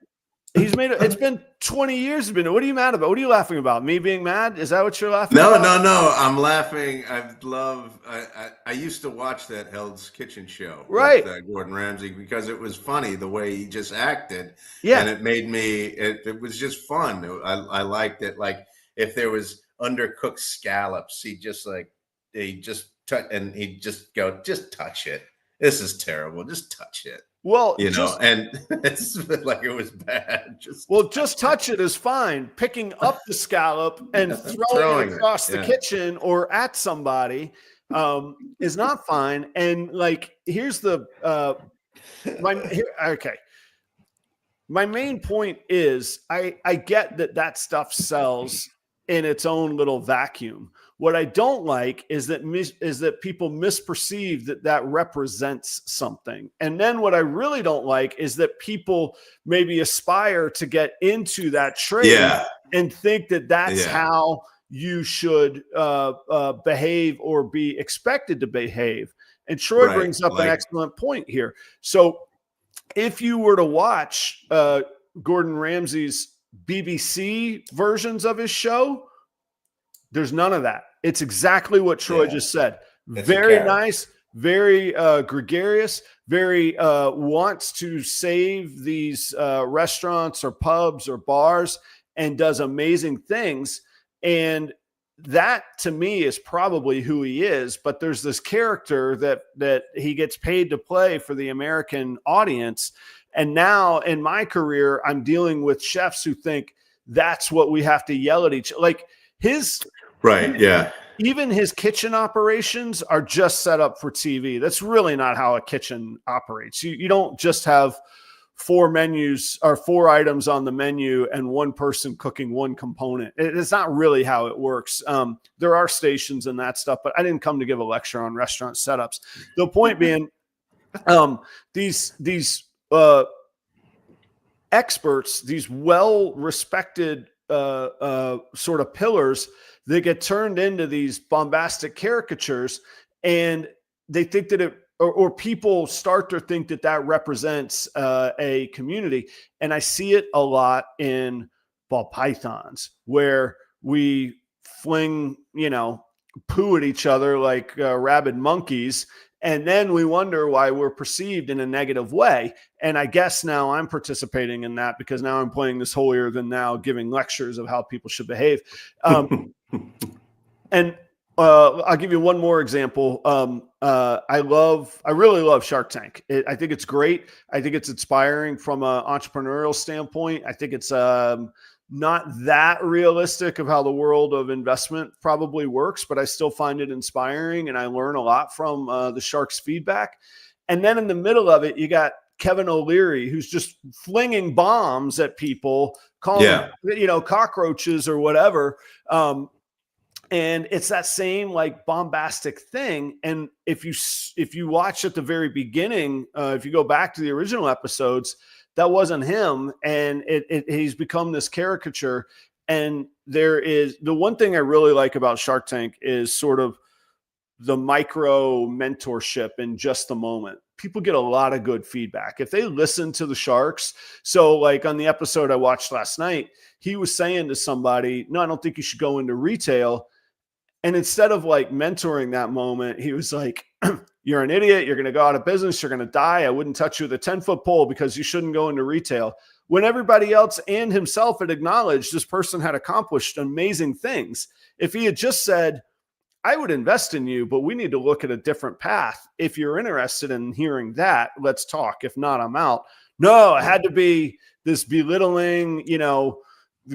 he's made it. It's been 20 years. What are you mad about? What are you laughing about? Me being mad? Is that what you're laughing about? No. I'm laughing. I used to watch that Hell's Kitchen show. Right. With Gordon Ramsay, because it was funny the way he just acted. Yeah. And it made me, it was just fun. I liked it. Like if there was undercooked scallops, he'd just go, just touch it. This is terrible. Just touch it. Well, and it's like it was bad. Just touch it is fine. Picking up the scallop and throwing it across the kitchen or at somebody is not fine. And like, here's the my main point is I get that stuff sells in its own little vacuum. What I don't like is that people misperceive that represents something. And then what I really don't like is that people maybe aspire to get into that trade and think that that's how you should behave or be expected to behave. And Troy brings up an excellent point here. So if you were to watch Gordon Ramsay's BBC versions of his show, there's none of that. It's exactly what Troy just said. Very nice, very gregarious, very wants to save these restaurants or pubs or bars and does amazing things. And that to me is probably who he is. But there's this character that he gets paid to play for the American audience. And now in my career, I'm dealing with chefs who think that's what we have to yell at each other. Like his even his kitchen operations are just set up for TV. That's really not how a kitchen operates. You don't just have 4 menus or 4 items on the menu and one person cooking one component. It's not really how it works. There are stations and that stuff, but I didn't come to give a lecture on restaurant setups. The point being, these experts, these well-respected sort of pillars that get turned into these bombastic caricatures, and they think that or people start to think that that represents a community. And I see it a lot in ball pythons, where we fling, poo at each other like rabid monkeys. And then we wonder why we're perceived in a negative way. And I guess now I'm participating in that, because now I'm playing this holier than thou, giving lectures of how people should behave. And I'll give you one more example. I really love Shark Tank. I think it's great. I think it's inspiring from an entrepreneurial standpoint. I think it's not that realistic of how the world of investment probably works, but I still find it inspiring, and I learn a lot from the sharks' feedback. And then in the middle of it, you got Kevin O'Leary, who's just flinging bombs at people, calling them, cockroaches or whatever. And it's that same like bombastic thing. And if you watch at the very beginning, if you go back to the original episodes, that wasn't him. And he's become this caricature. And there is the one thing I really like about Shark Tank is sort of the micro mentorship in just the moment. People get a lot of good feedback if they listen to the sharks. So like on the episode I watched last night, he was saying to somebody, no, I don't think you should go into retail. And instead of like mentoring that moment, he was like, you're an idiot. You're going to go out of business. You're going to die. I wouldn't touch you with a 10-foot pole because you shouldn't go into retail. When everybody else and himself had acknowledged this person had accomplished amazing things. If he had just said, I would invest in you, but we need to look at a different path. If you're interested in hearing that, let's talk. If not, I'm out. No, it had to be this belittling,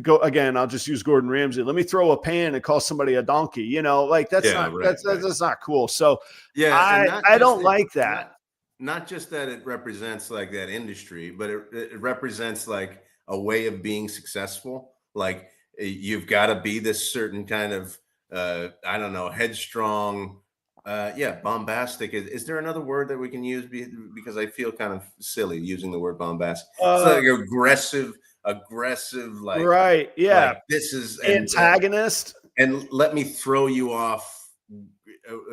go again. I'll just use Gordon Ramsay. Let me throw a pan and call somebody a donkey. That's not cool. So I don't like that. Not just that it represents like that industry, but it represents like a way of being successful. Like you've got to be this certain kind of, I don't know, headstrong, bombastic. Is there another word that we can use? Because I feel kind of silly using the word bombastic. It's like aggressive, like, right. Yeah. Like this is antagonist. And let me throw you off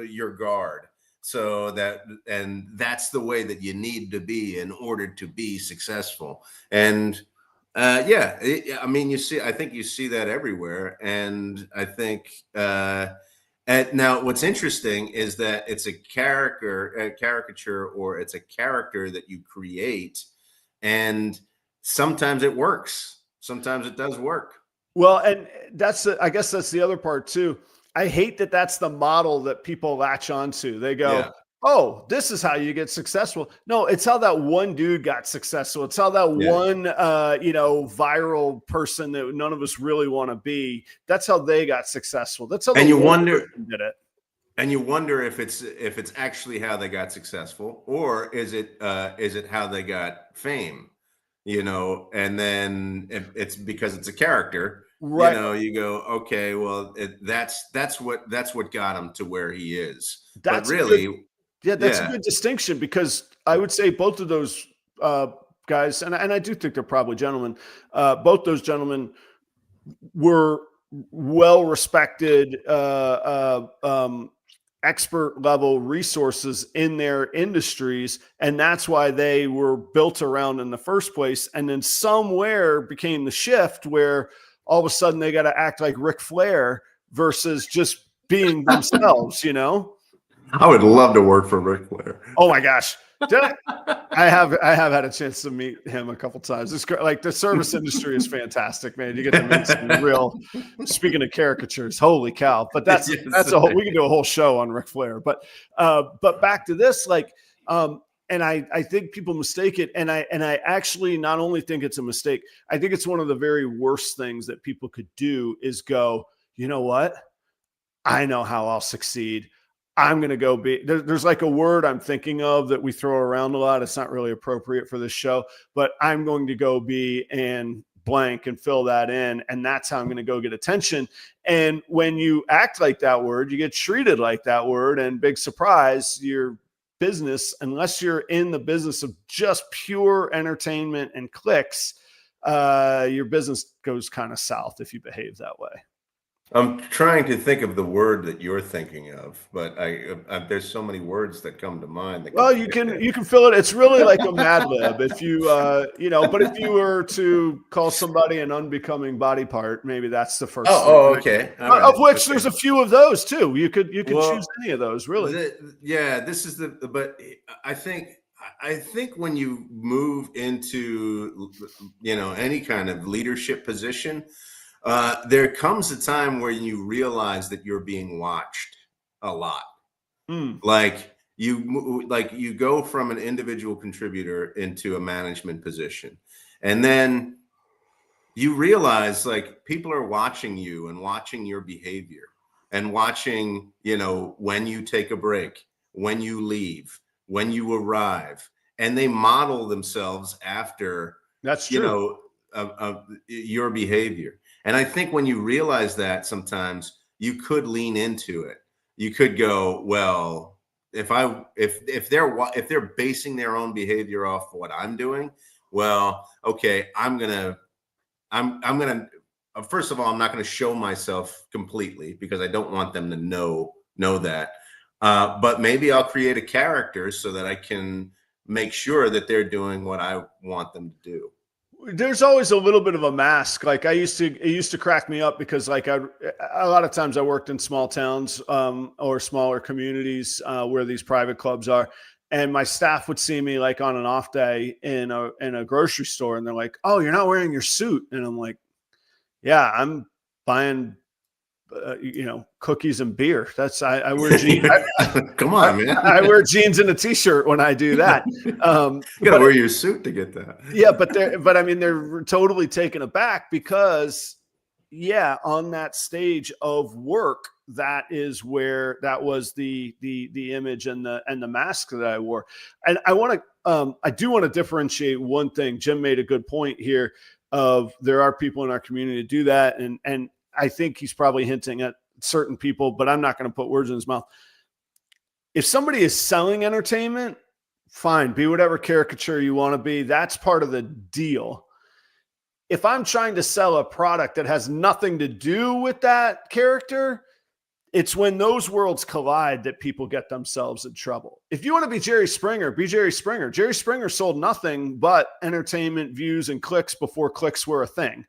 your guard. So that's the way that you need to be in order to be successful. And I think you see that everywhere. And I think, and now what's interesting is that it's a caricature, or it's a character that you create, and sometimes it works. Sometimes it does work. Well, and I guess that's the other part too. I hate that that's the model that people latch onto. They go, oh, this is how you get successful. No, it's how that one dude got successful. It's how that one, viral person that none of us really want to be. That's how they got successful. That's how did it. And you wonder if it's actually how they got successful, or is it how they got fame? And then if it's because it's a character, right? You go, okay, well, that's what got him to where he is. That's really, that's a good distinction, because I would say both of those guys, and I do think they're probably gentlemen. Both those gentlemen were well-respected, expert level resources in their industries. And that's why they were built around in the first place. And then somewhere became the shift where all of a sudden they got to act like Ric Flair versus just being themselves, I would love to work for Ric Flair. Oh my gosh. I have had a chance to meet him a couple times. It's great. Like the service industry is fantastic, man. You get to meet some real, speaking of caricatures, holy cow. But that's we can do a whole show on Ric Flair. But back to this, and I think people mistake it. And I actually not only think it's a mistake, I think it's one of the very worst things that people could do is go, you know what? I know how I'll succeed. I'm going to go be there's like a word I'm thinking of that we throw around a lot. It's not really appropriate for this show, but I'm going to go be and blank and fill that in. And that's how I'm going to go get attention. And when you act like that word, you get treated like that word, and big surprise, your business, unless you're in the business of just pure entertainment and clicks, your business goes kind of south if you behave that way. I'm trying to think of the word that you're thinking of, but there's so many words that come to mind. Well, you can fill it. It's really like a Mad Lib. If you, but if you were to call somebody an unbecoming body part, maybe that's the first. Oh, okay. All right. Of which there's a few of those too. You could choose any of those, really. This is but I think when you move into, any kind of leadership position, there comes a time where you realize that you're being watched a lot. Like you go from an individual contributor into a management position, and then you realize like people are watching you and watching your behavior and watching, when you take a break, when you leave, when you arrive, and they model themselves after that's true. Your behavior. And I think when you realize that, sometimes you could lean into it. You could go, well, if they're basing their own behavior off what I'm doing, well, okay, I'm gonna first of all, I'm not going to show myself completely because I don't want them to know that. But maybe I'll create a character so that I can make sure that they're doing what I want them to do. There's always a little bit of a mask. Like it used to crack me up because like a lot of times I worked in small towns or smaller communities where these private clubs are. And my staff would see me like on an off day in a grocery store, and they're like, "Oh, you're not wearing your suit." And I'm like, "Yeah, I'm buying, cookies and beer. I wear jeans. Come on, man. I wear jeans and a t-shirt when I do that. You gotta wear your suit to get that." Yeah, but I mean, they're totally taken aback because, on that stage of work, that is where that was the image and the mask that I wore. And I do want to differentiate one thing. Jim made a good point here of there are people in our community to do that. And I think he's probably hinting at certain people, but I'm not going to put words in his mouth. If somebody is selling entertainment, fine, be whatever caricature you want to be. That's part of the deal. If I'm trying to sell a product that has nothing to do with that character, it's when those worlds collide that people get themselves in trouble. If you want to be Jerry Springer, be Jerry Springer. Jerry Springer sold nothing but entertainment, views, and clicks before clicks were a thing.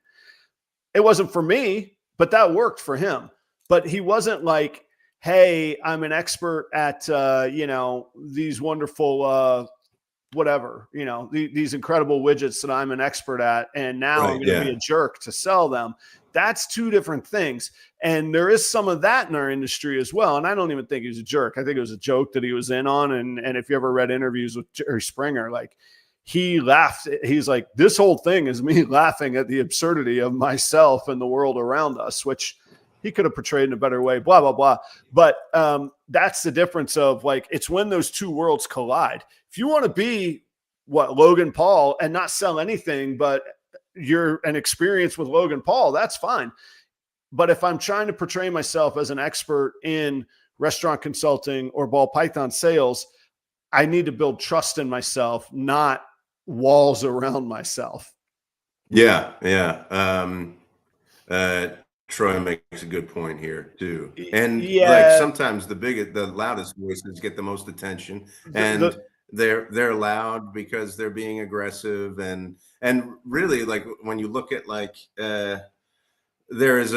It wasn't for me, but that worked for him. But he wasn't like, "Hey, I'm an expert at, these wonderful, these incredible widgets that I'm an expert at. And now I'm going to be a jerk to sell them." That's two different things. And there is some of that in our industry as well. And I don't even think he was a jerk. I think it was a joke that he was in on. And if you ever read interviews with Jerry Springer, like he laughed. He's like, "This whole thing is me laughing at the absurdity of myself and the world around us," which he could have portrayed in a better way, blah, blah, blah. But that's the difference of like, it's when those two worlds collide. If you want to be Logan Paul and not sell anything, but you're an experience with Logan Paul, that's fine. But if I'm trying to portray myself as an expert in restaurant consulting or ball python sales, I need to build trust in myself, not walls around myself. Yeah. Troy makes a good point here too. And like sometimes the loudest voices get the most attention, and they're loud because they're being aggressive. And really, like when you look at like there is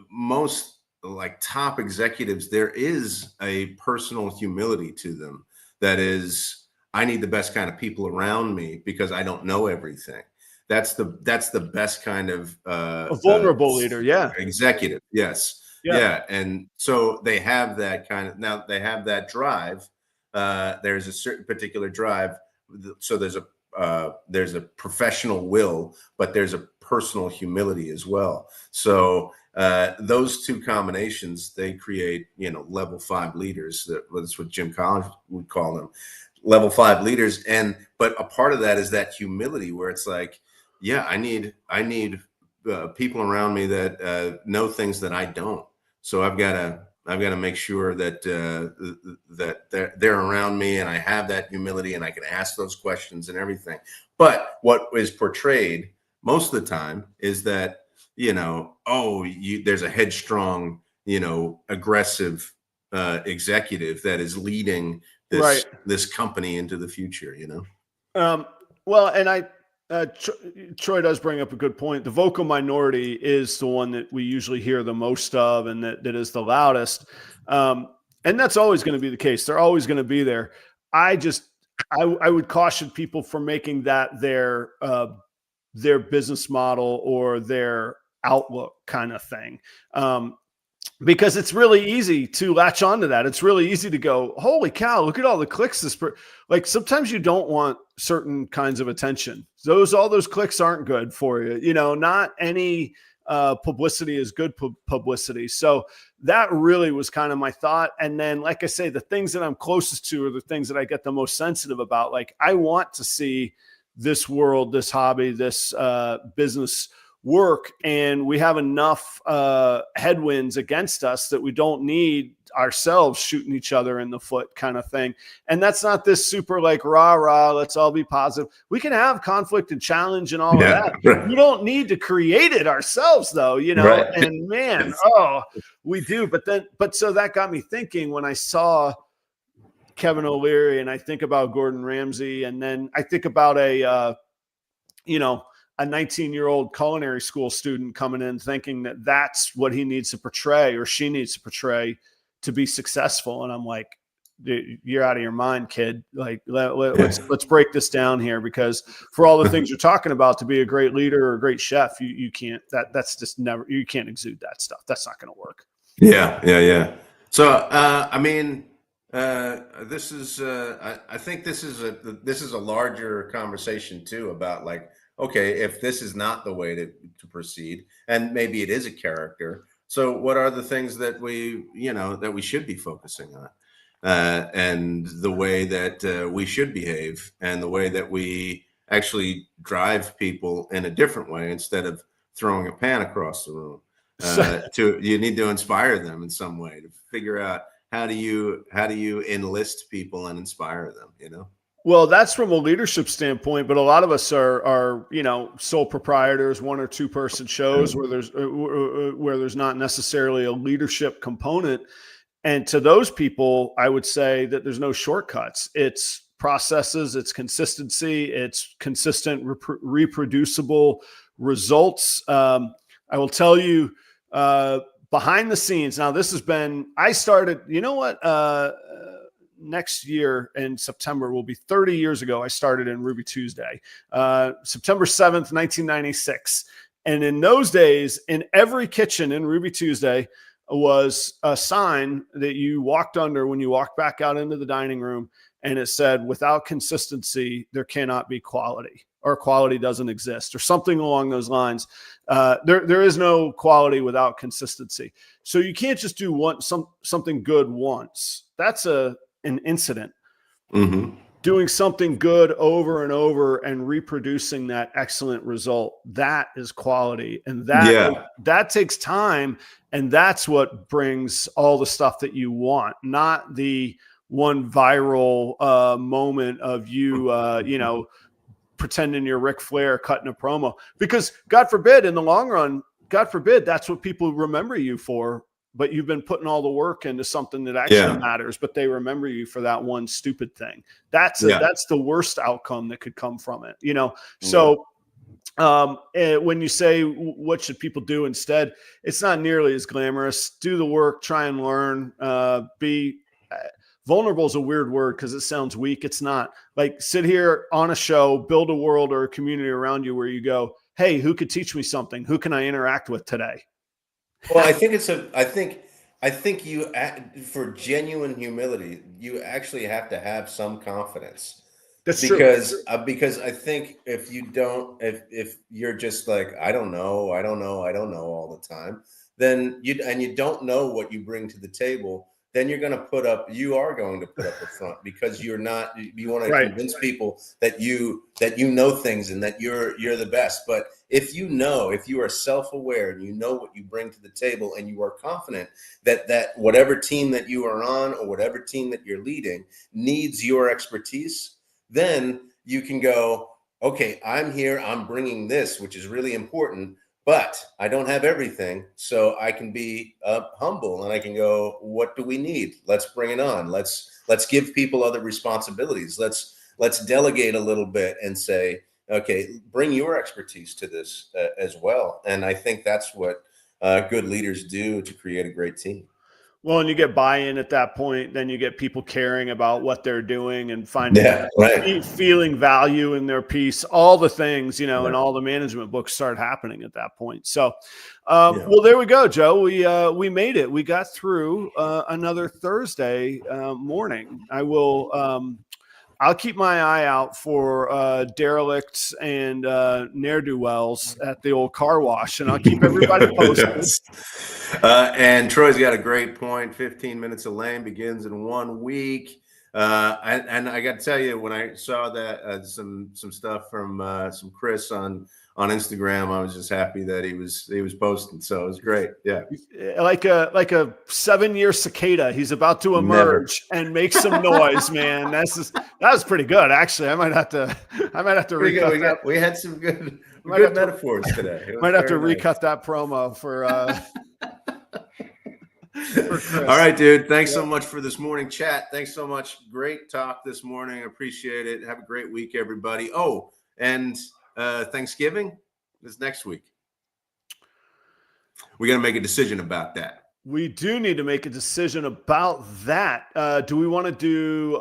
most like top executives, there is a personal humility to them. That is, I need the best kind of people around me because I don't know everything. That's the best kind of a vulnerable leader. Yeah. Executive. Yes. Yeah. And so they have that now they have that drive. There's a certain particular drive. So there's a professional will, but there's a personal humility as well. So those two combinations, they create, level 5 leaders. That's what Jim Collins would call them, level 5 leaders. But a part of that is that humility where it's like, yeah, I need people around me that know things that I don't. So I've got to make sure that that they're around me, and I have that humility, and I can ask those questions and everything. But what is portrayed most of the time is that, there's a headstrong, aggressive executive that is leading Right. this company into the future, Well, and Troy does bring up a good point. The vocal minority is the one that we usually hear the most of, and that is the loudest. And that's always going to be the case. They're always going to be there. I would caution people from making that their business model or their outlook kind of thing. Because it's really easy to latch onto that. It's really easy to go, holy cow, look at all the clicks. Like sometimes you don't want certain kinds of attention. All those clicks aren't good for you. Not any publicity is good publicity. So that really was kind of my thought. And then, like I say, the things that I'm closest to are the things that I get the most sensitive about. Like I want to see this world, this hobby, this business work, and we have enough headwinds against us that we don't need ourselves shooting each other in the foot kind of thing. And that's not this super like rah, let's all be positive. We can have conflict and challenge and all of that. Right. We don't need to create it ourselves though, Right. And man, we do. But so that got me thinking when I saw Kevin O'Leary, and I think about Gordon Ramsay, and then I think about a 19-year-old culinary school student coming in thinking that that's what he needs to portray or she needs to portray to be successful. And I'm like, you're out of your mind, kid. Like, let's break this down here, because for all the things you're talking about, to be a great leader or a great chef, you can't, that's just never, you can't exude that stuff. That's not going to work. Yeah. So, this is, I think this is a larger conversation too, about like, okay, if this is not the way to proceed, and maybe it is a character, so what are the things that we should be focusing on, and the way that we should behave, and the way that we actually drive people in a different way instead of throwing a pan across the room. You need to inspire them in some way, to figure out how do you enlist people and inspire them, Well, that's from a leadership standpoint, but a lot of us are sole proprietors, 1 or 2 person shows where there's not necessarily a leadership component. And to those people, I would say that there's no shortcuts. It's processes, it's consistency, it's consistent, reproducible results. I will tell you, behind the scenes. Now, this has been, I started, next year in September will be 30 years ago. I started in Ruby Tuesday, September 7th, 1996. And in those days, in every kitchen in Ruby Tuesday was a sign that you walked under when you walked back out into the dining room. And it said, without consistency, there cannot be quality, or quality doesn't exist, or something along those lines. There is no quality without consistency. So you can't just do something good once. That's an incident. Mm-hmm. Doing something good over and over and reproducing that excellent result, that is quality. And that takes time. And that's what brings all the stuff that you want, not the one viral moment of you, pretending you're Ric Flair cutting a promo. Because God forbid, in the long run, God forbid, that's what people remember you for. But you've been putting all the work into something that actually matters, but they remember you for that one stupid thing. That's the worst outcome that could come from it, So when you say what should people do instead, it's not nearly as glamorous. Do the work, try and learn, be vulnerable is a weird word because it sounds weak. It's not. Like, sit here on a show, build a world or a community around you where you go, hey, who could teach me something? Who can I interact with today? Well, I think you, for genuine humility, you actually have to have some confidence. That's because true. Because I think if you don't, if you're just like, I don't know all the time, then you don't know what you bring to the table, then you are going to put up a front, because you want to convince people that you know things and that you're the best. But if you are self-aware and you know what you bring to the table, and you are confident that whatever team that you are on or whatever team that you're leading needs your expertise, then you can go, okay, I'm here, I'm bringing this, which is really important, but I don't have everything. So I can be humble and I can go, what do we need? Let's bring it on. Let's give people other responsibilities. Let's delegate a little bit and say, okay, bring your expertise to this as well. And I think that's what good leaders do to create a great team. Well, and you get buy-in at that point, then you get people caring about what they're doing and finding, feeling value in their piece, all the things, you know, and all the management books start happening at that point. So, well, there we go, Joe. We made it. We got through another Thursday morning. I'll keep my eye out for derelicts and ne'er-do-wells at the old car wash, and I'll keep everybody posted. And Troy's got a great point. 15 minutes of lane begins in 1 week. And I got to tell you, when I saw that some stuff from some Chris on Instagram, I was just happy that he was posting. So it was great. Yeah, like a 7-year cicada. He's about to emerge and make some noise, man. That was pretty good, actually. I might have to recut that. We had some good metaphors today. Might have to recut that promo for. All right, dude. Thanks so much for this morning chat. Thanks so much. Great talk this morning. Appreciate it. Have a great week, everybody. Oh, and Thanksgiving is next week. We got to make a decision about that. We do need to make a decision about that. Do we want to do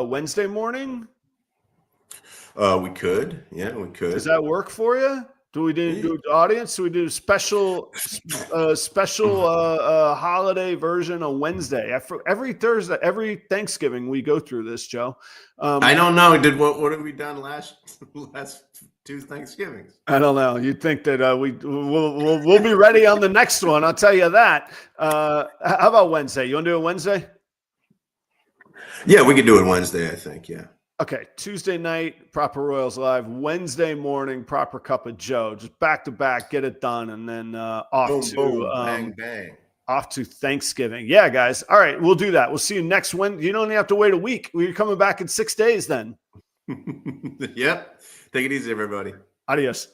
Wednesday morning? We could. Yeah, we could. Does that work for you? Do we do audience? Do we do special holiday version on Wednesday? Every Thursday, every Thanksgiving, we go through this, Joe. I don't know. What have we done last 2 Thanksgivings? I don't know. You'd think that we'll be ready on the next one. I'll tell you that. How about Wednesday? You want to do it Wednesday? Yeah, we could do it Wednesday, I think. Yeah. Okay, Tuesday night, Proper Royals Live. Wednesday morning, Proper Cup of Joe. Just back to back, get it done, and then bang, bang. Off to Thanksgiving. Yeah, guys. All right, we'll do that. We'll see you next Wednesday. You don't even have to wait a week. We're coming back in 6 days then. Yep. Take it easy, everybody. Adios.